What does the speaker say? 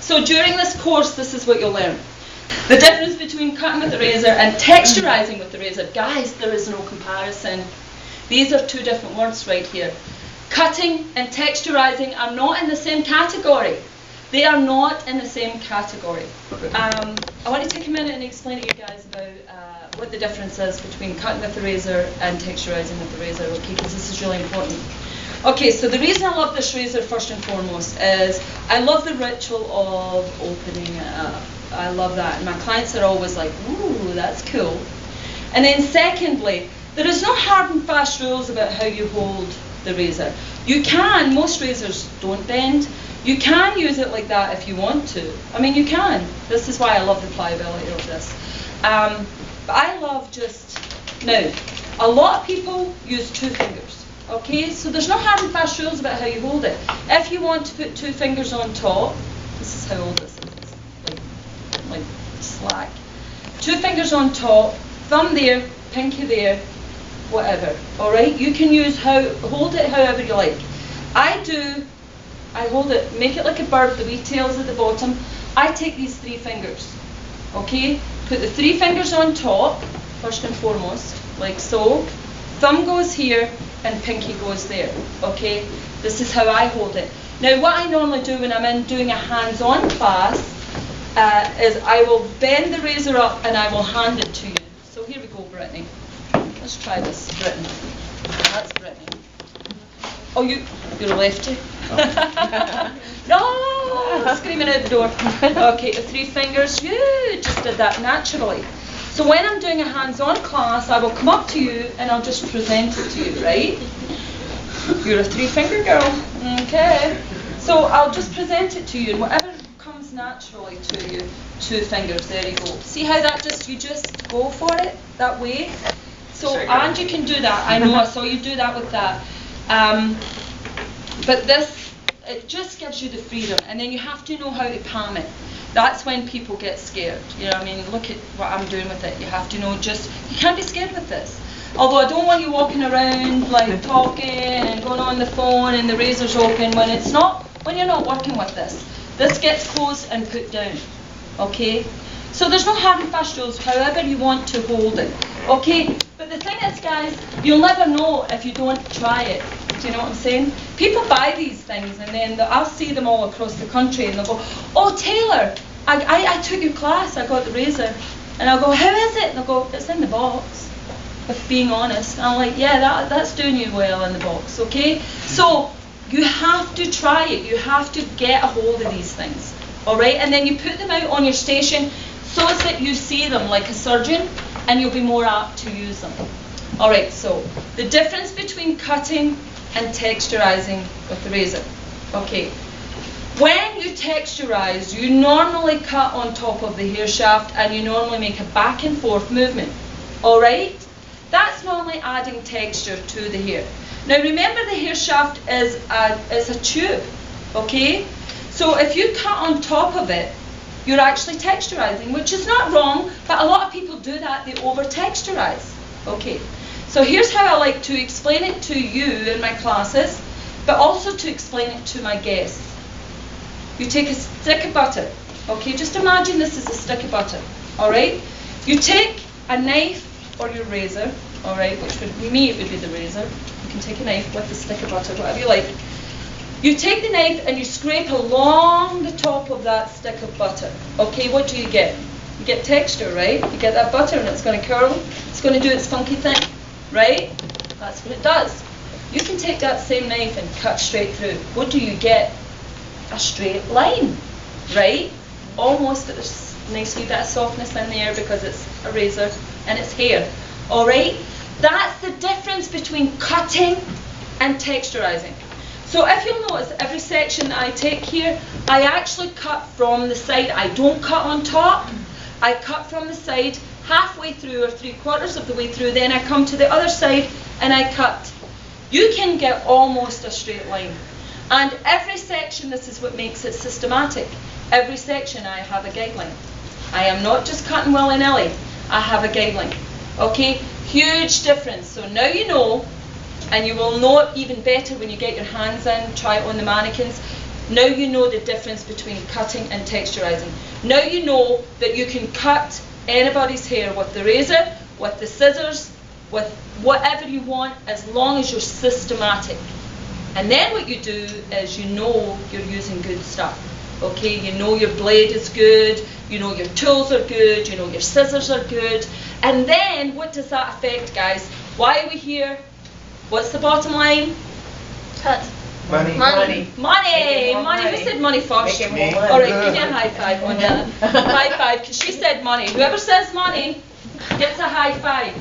So during this course, this is what you'll learn. The difference between cutting with the razor and texturizing with the razor. Guys, there is no comparison. These are two different words right here. Cutting and texturizing are not in the same category. They are not in the same category. I want to take a minute and explain to you guys about what the difference is between cutting with the razor and texturizing with the razor, okay, because this is really important. Okay, so the reason I love this razor first and foremost is I love the ritual of opening it up. I love that, and my clients are always like, ooh, that's cool. And then secondly, there is no hard and fast rules about how you hold the razor. You can, most razors don't bend. You can use it like that if you want to. I mean, you can. This is why I love the pliability of this. But I love just, now, a lot of people use 2 fingers, okay? So there's no hard and fast rules about how you hold it. If you want to put 2 fingers on top, this is how old this is, like slack. 2 fingers on top, thumb there, pinky there, whatever, all right? You can hold it however you like. I hold it, make it like a bird, the wee tails at the bottom. I take these 3 fingers, okay? Put the 3 fingers on top, first and foremost, like so. Thumb goes here and pinky goes there, okay? This is how I hold it. Now, what I normally do when I'm in doing a hands-on class is I will bend the razor up and I will hand it to you. So here we go, Brittany. Let's try this, Brittany. That's Brittany. Oh, you're a lefty? No, screaming out the door. Okay, the 3 fingers, you just did that naturally. So when I'm doing a hands-on class, I will come up to you and I'll just present it to you, right? You're a 3-finger girl, okay. So I'll just present it to you, and whatever comes naturally to you, 2 fingers, there you go. See how you just go for it that way? So, and you can do that, I know, I saw you do that with that. But this, it just gives you the freedom, and then you have to know how to palm it. That's when people get scared. You know what I mean? Look at what I'm doing with it. You have to know you can't be scared with this. Although I don't want you walking around like talking and going on the phone and the razor's open when you're not working with this. This gets closed and put down, okay? So there's no hard and fast rules, however you want to hold it, okay? But the thing is, guys, you'll never know if you don't try it. Do you know what I'm saying? People buy these things and then I'll see them all across the country and they'll go, oh, Taylor, I took your class, I got the razor. And I'll go, how is it? And they'll go, it's in the box, if being honest. And I'm like, yeah, that's doing you well in the box, okay? So you have to try it. You have to get a hold of these things, all right? And then you put them out on your station so that you see them like a surgeon and you'll be more apt to use them. All right, so the difference between cutting and texturizing with the razor. Okay, when you texturize, you normally cut on top of the hair shaft and you normally make a back and forth movement. All right, that's normally adding texture to the hair. Now remember, the hair shaft is a tube, okay? So if you cut on top of it, you're actually texturizing, which is not wrong, but a lot of people do that, they over texturize. Okay, so here's how I like to explain it to you in my classes, but also to explain it to my guests. You take a stick of butter, okay, just imagine this is a stick of butter, all right? You take a knife or your razor, all right, which would be me, it would be the razor. You can take a knife with a stick of butter, whatever you like. You take the knife and you scrape along the top of that stick of butter. Okay, what do you get? You get texture, right? You get that butter and it's going to curl. It's going to do its funky thing, right? That's what it does. You can take that same knife and cut straight through. What do you get? A straight line, right? Almost, there's a nice wee bit of softness in there because it's a razor and it's hair, all right? That's the difference between cutting and texturizing. So if you'll notice, every section I take here, I actually cut from the side. I don't cut on top. I cut from the side halfway through or 3/4 of the way through. Then I come to the other side and I cut. You can get almost a straight line. And every section, this is what makes it systematic. Every section I have a guideline. I am not just cutting willy-nilly. I have a guideline. Okay? Huge difference. So now you know. And you will know it even better when you get your hands in, try it on the mannequins. Now you know the difference between cutting and texturizing. Now you know that you can cut anybody's hair with the razor, with the scissors, with whatever you want, as long as you're systematic. And then what you do is you know you're using good stuff. Okay, you know your blade is good, you know your tools are good, you know your scissors are good. And then what does that affect, guys? Why are we here? What's the bottom line? Cut. Money. Money. Money. Who said money first? Make it more money. All right, give me a high five on that. High five, because she said money. Whoever says money gets a high five.